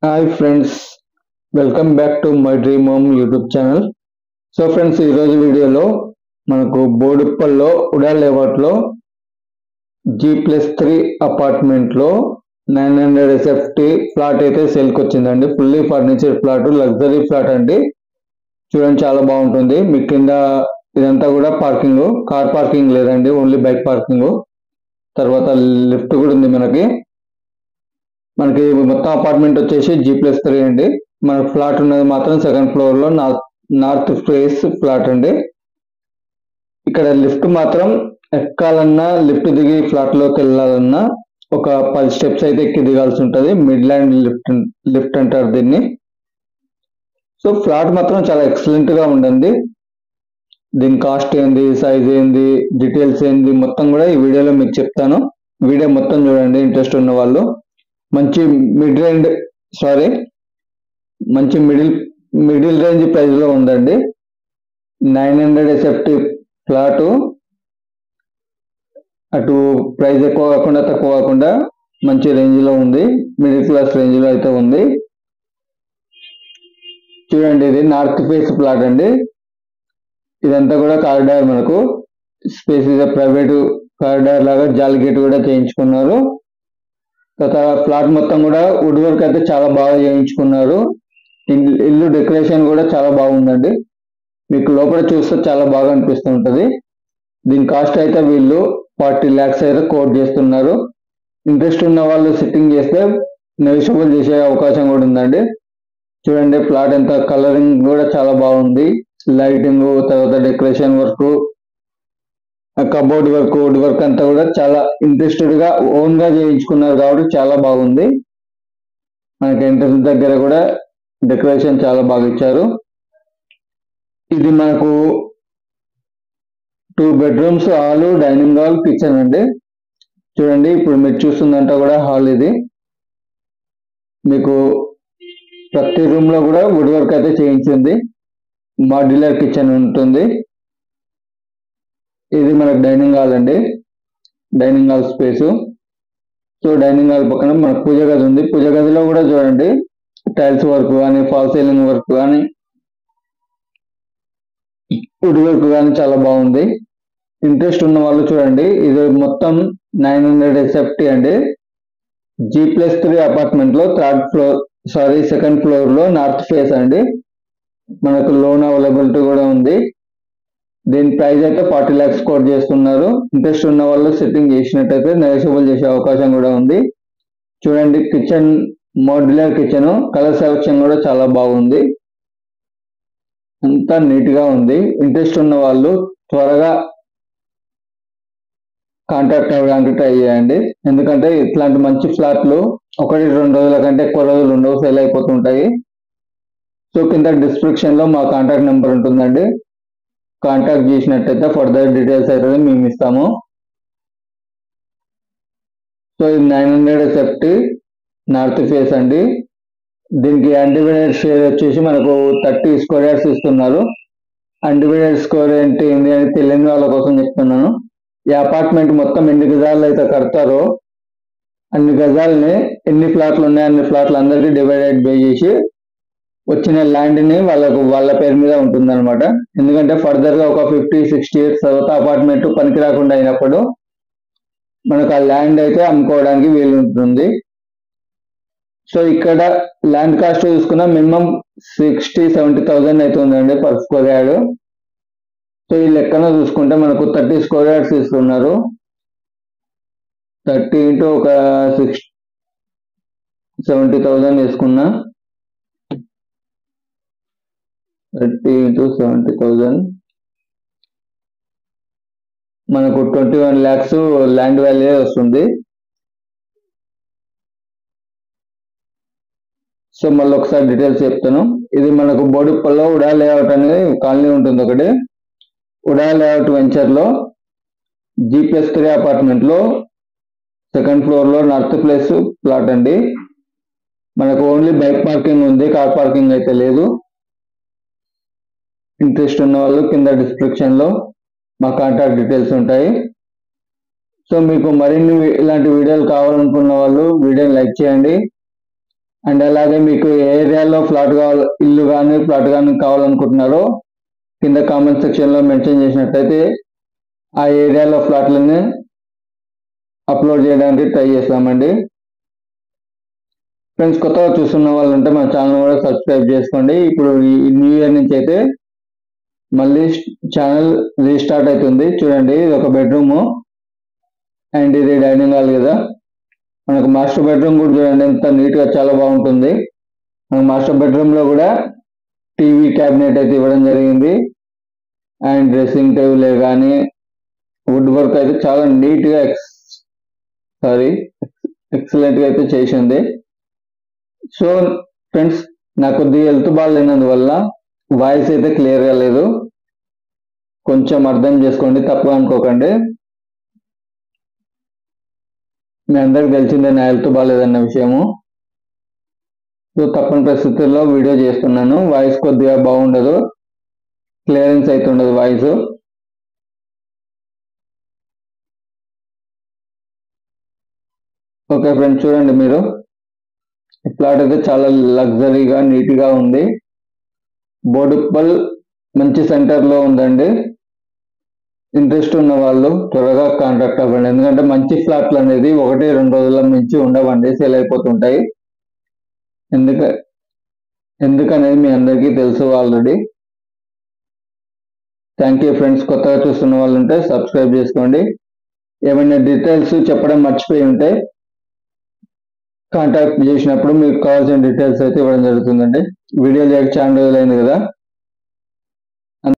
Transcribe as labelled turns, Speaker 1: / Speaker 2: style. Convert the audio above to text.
Speaker 1: Hi friends, welcome back to my dream home YouTube channel. So friends, ఈరోజు వీడియోలో మనకు బోడుప్పల్లో ఉడా లేఅవుట్లో G+3 అపార్ట్మెంట్లో 900 SFT ఫ్లాట్ అయితే సేల్కి వచ్చిందండి. Fully furniture flat, luxury flat అండి. చూడండి, చాలా బాగుంటుంది. మీ కింద ఇదంతా కూడా పార్కింగ్, కార్ పార్కింగ్ లేదండి, ఓన్లీ బైక్ పార్కింగ్. తర్వాత లిఫ్ట్ కూడా ఉంది. మనకి మొత్తం అపార్ట్మెంట్ వచ్చేసి G+3 అండి. మన ఫ్లాట్ ఉన్నది మాత్రం సెకండ్ ఫ్లోర్ లో నార్త్ ఫేస్ ఫ్లాట్ అండి. ఇక్కడ లిఫ్ట్ మాత్రం ఎక్కాలన్నా, లిఫ్ట్ దిగి ఫ్లాట్ లోకి వెళ్ళాలన్నా ఒక 10 స్టెప్స్ అయితే ఎక్కి దిగాల్సి ఉంటుంది. మిడ్ ల్యాండ్ లిఫ్ట్ అంటారు దీన్ని. సో ఫ్లాట్ మాత్రం చాలా ఎక్సలెంట్ గా ఉండండి. దీని కాస్ట్ ఏంది, సైజ్ ఏంది, డీటెయిల్స్ ఏంది మొత్తం కూడా ఈ వీడియోలో మీకు చెప్తాను. వీడియో మొత్తం చూడండి ఇంట్రెస్ట్ ఉన్న వాళ్ళు. మంచి మిడిల్ రేంజ్ ప్రైస్ లో ఉందండి. 900 SFT ఫ్లాట్, అటు ప్రైస్ ఎక్కువ కాకుండా తక్కువ కాకుండా మంచి రేంజ్ లో ఉంది. మిడిల్ క్లాస్ రేంజ్ లో అయితే ఉంది. చూడండి, ఇది నార్త్ ఫేస్ ఫ్లాట్ అండి. ఇదంతా కూడా కారిడార్, మనకు స్పేస్ ప్రైవేట్ కారిడార్ లాగా జాలి గేట్ కూడా చేయించుకున్నారు. తర్వాత ఫ్లాట్ మొత్తం కూడా వుడ్ వర్క్ అయితే చాలా బాగా చేయించుకున్నారు. ఇల్లు డెకరేషన్ కూడా చాలా బాగుందండి. మీకు లోపల చూస్తే చాలా బాగా అనిపిస్తూ ఉంటుంది. దీని కాస్ట్ అయితే వీళ్ళు 40 lakhs అయితే కోట్ చేస్తున్నారు. ఇంట్రెస్ట్ ఉన్న వాళ్ళు సిట్టింగ్ చేస్తే నెగోషియబుల్ చేసే అవకాశం కూడా ఉందండి. చూడండి, ఫ్లాట్ ఎంత కలరింగ్ కూడా చాలా బాగుంది. లైటింగ్, తర్వాత decoration work, cupboard work, wood work అంతా కూడా చాలా ఇంట్రెస్టెడ్ గా ఓన్ గా చేయించుకున్నారు కాబట్టి చాలా బాగుంది. మనకి ఎంట్రన్స్ దగ్గర కూడా డెకరేషన్ చాలా బాగా ఇచ్చారు. ఇది మనకు 2 bedrooms, hall, dining hall, kitchen అండి. చూడండి, ఇప్పుడు మీరు చూస్తుందంతా కూడా హాల్. ఇది మీకు ప్రతి రూమ్ లో కూడా వుడ్ వర్క్ అయితే చేయించింది. మాడ్యులర్ కిచెన్ ఉంటుంది. ఇది మనకు డైనింగ్ హాల్ అండి, dining hall space. So dining hall పక్కన మనకు పూజ గది ఉంది. పూజ గదిలో కూడా చూడండి, టైల్స్ వర్క్ కానీ, ఫాల్ సీలింగ్ వర్క్ కానీ, వుడ్ వర్క్ కానీ చాలా బాగుంది. ఇంట్రెస్ట్ ఉన్న వాళ్ళు చూడండి, ఇది మొత్తం 900 SFT అండి. G+3 అపార్ట్మెంట్ లో సెకండ్ ఫ్లోర్ లో నార్త్ ఫేస్ అండి. మనకు లోన్ అవైలబిలిటీ కూడా ఉంది. దీని ప్రైస్ అయితే 40 lakhs కోట్ చేస్తున్నారు. ఇంట్రెస్ట్ ఉన్న వాళ్ళు సెట్టింగ్ చేసినట్టయితే నెగోషియబుల్ చేసే అవకాశం కూడా ఉంది. చూడండి, kitchen modular kitchen, colour selection కూడా చాలా బాగుంది. అంతా నీట్ గా ఉంది. ఇంట్రెస్ట్ ఉన్న వాళ్ళు త్వరగా కాంటాక్ట్ అవ్వడానికి ట్రై చేయండి. ఎందుకంటే ఇట్లాంటి మంచి ఫ్లాట్లు 1-2 రోజుల కంటే ఎక్కువ రోజులు ఉండవు, సేల్ అయిపోతుంటాయి. సో కింద డిస్క్రిప్షన్ లో మా కాంటాక్ట్ నెంబర్ ఉంటుందండి. కాంటాక్ట్ చేసినట్టయితే ఫర్దర్ డీటెయిల్స్ అయితే మేము ఇస్తాము. సో ఇది 900 SFT నార్త్ ఫేస్ అండి. దీనికి అన్డివైడెడ్ షేర్ వచ్చేసి మనకు 30 square yards ఇస్తున్నారు. అన్డివైడెడ్ స్క్వేర్ ఏంటి అని తెలియని వాళ్ళ కోసం చెప్తున్నాను. ఈ అపార్ట్మెంట్ మొత్తం ఎన్ని గజాలు అయితే కడతారో అన్ని గజాలని, ఎన్ని ఫ్లాట్లు ఉన్నాయో అన్ని ఫ్లాట్లు అందరికీ డివైడెడ్ బై చేసి వచ్చిన ల్యాండ్ ని వాళ్ళ పేరు మీద ఉంటుంది అనమాట. ఎందుకంటే ఫర్దర్ గా ఒక 50-60 years తర్వాత అపార్ట్మెంట్ పనికి రాకుండా అయినప్పుడు మనకు ఆ ల్యాండ్ అయితే అమ్ముకోవడానికి వీలు ఉంటుంది. సో ఇక్కడ ల్యాండ్ కాస్ట్ చూసుకున్న మినిమం 60-70,000 అవుతుందండి పర్ స్క్వేర్ యార్డ్. సో ఈ లెక్కన చూసుకుంటే మనకు 30 square yards ఇస్తున్నారు. 30 into ఒక 70,000 వేసుకున్నా, 30 into 70,000 మనకు 21 lakhs ల్యాండ్ వాల్యూ వస్తుంది. సో మళ్ళీ ఒకసారి డీటెయిల్స్ చెప్తాను. ఇది మనకు బోడుప్పల్లో ఉడా లేఅవుట్ అనేది కాలనీ ఉంటుంది ఒకటి. ఉడా లేఅవుట్ వెంచర్ లో G+3 అపార్ట్మెంట్ లో సెకండ్ ఫ్లోర్ లో నార్త్ ప్లేస్ ప్లాట్ అండి. మనకు ఓన్లీ బైక్ పార్కింగ్ ఉంది, కార్ పార్కింగ్ అయితే లేదు. ఇంట్రెస్ట్ ఉన్న వాళ్ళు కింద డిస్క్రిప్షన్ లో మా కాంటాక్ట్ డీటెయిల్స్ ఉంటాయి. సో మీకు మరిన్ని ఇలాంటి వీడియోలు కావాలనుకున్న వాళ్ళు వీడియోని లైక్ చేయండి. అండ్ అలాగే మీకు ఏ ఏరియాలో ఫ్లాట్ కావాలి, ఇల్లు కానీ ఫ్లాట్ కానీ కావాలనుకుంటున్నారో కింద కామెంట్ సెక్షన్లో మెన్షన్ చేసినట్టయితే ఆ ఏరియాలో ఫ్లాట్లని అప్లోడ్ చేయడానికి ట్రై చేస్తామండి. ఫ్రెండ్స్, కొత్తగా చూస్తున్న వాళ్ళు ఉంటే మన ఛానల్ కూడా సబ్స్క్రైబ్ చేసుకోండి. ఇప్పుడు ఈ న్యూ ఇయర్ నుంచి అయితే మళ్ళీ ఛానల్ రీస్టార్ట్ అవుతుంది. చూడండి, ఇది ఒక బెడ్రూము అండ్ ఇది డైనింగ్ హాల్ కదా. మనకు మాస్టర్ బెడ్రూమ్ కూడా చూడండి ఎంత నీట్గా, చాలా బాగుంటుంది. మనకు మాస్టర్ బెడ్రూమ్లో కూడా టీవీ క్యాబినెట్ అయితే ఇవ్వడం జరిగింది. అండ్ డ్రెస్సింగ్ టేబుల్ కానీ వుడ్ వర్క్ అయితే చాలా నీట్గా ఎక్సలెంట్గా అయితే చేసింది. సో ఫ్రెండ్స్, నాకు కొద్దిగా హెల్త్ బాగాలేనందువల్ల వాయిస్ అయితే క్లియర్గా లేదు, కొంచెం అర్థం చేసుకోండి, తప్పుగా అనుకోకండి. మీ అందరికి తెలిసిందే నా హెల్త్ బాగాలేదన్న విషయము. సో తప్పని పరిస్థితుల్లో వీడియో చేస్తున్నాను. వాయిస్ కొద్దిగా బాగుండదు, క్లియరెన్స్ అయితే ఉండదు వాయిస్. ఓకే ఫ్రెండ్స్, చూడండి మీరు, ఈ ప్లాట్ అయితే చాలా లగ్జరీగా నీట్గా ఉంది. బోడుప్పల్ మంచి సెంటర్లో ఉందండి. ఇంట్రెస్ట్ ఉన్న వాళ్ళు త్వరగా కాంటాక్ట్ అవ్వండి. ఎందుకంటే మంచి ఫ్లాట్లు అనేది 1-2 రోజుల నుంచి ఉండవండి, సేల్ అయిపోతుంటాయి. ఎందుకనేది మీ అందరికీ తెలుసు ఆల్రెడీ. Thank you friends. కొత్తగా చూస్తున్న వాళ్ళు ఉంటే సబ్స్క్రైబ్ చేసుకోండి. ఏమైనా డీటెయిల్స్ చెప్పడం మర్చిపోయి ఉంటే కాంటాక్ట్ చేసినప్పుడు మీకు కావాల్సిన డీటెయిల్స్ అయితే ఇవ్వడం జరుగుతుందండి. వీడియో లేక చాలా రోజులైంది కదా.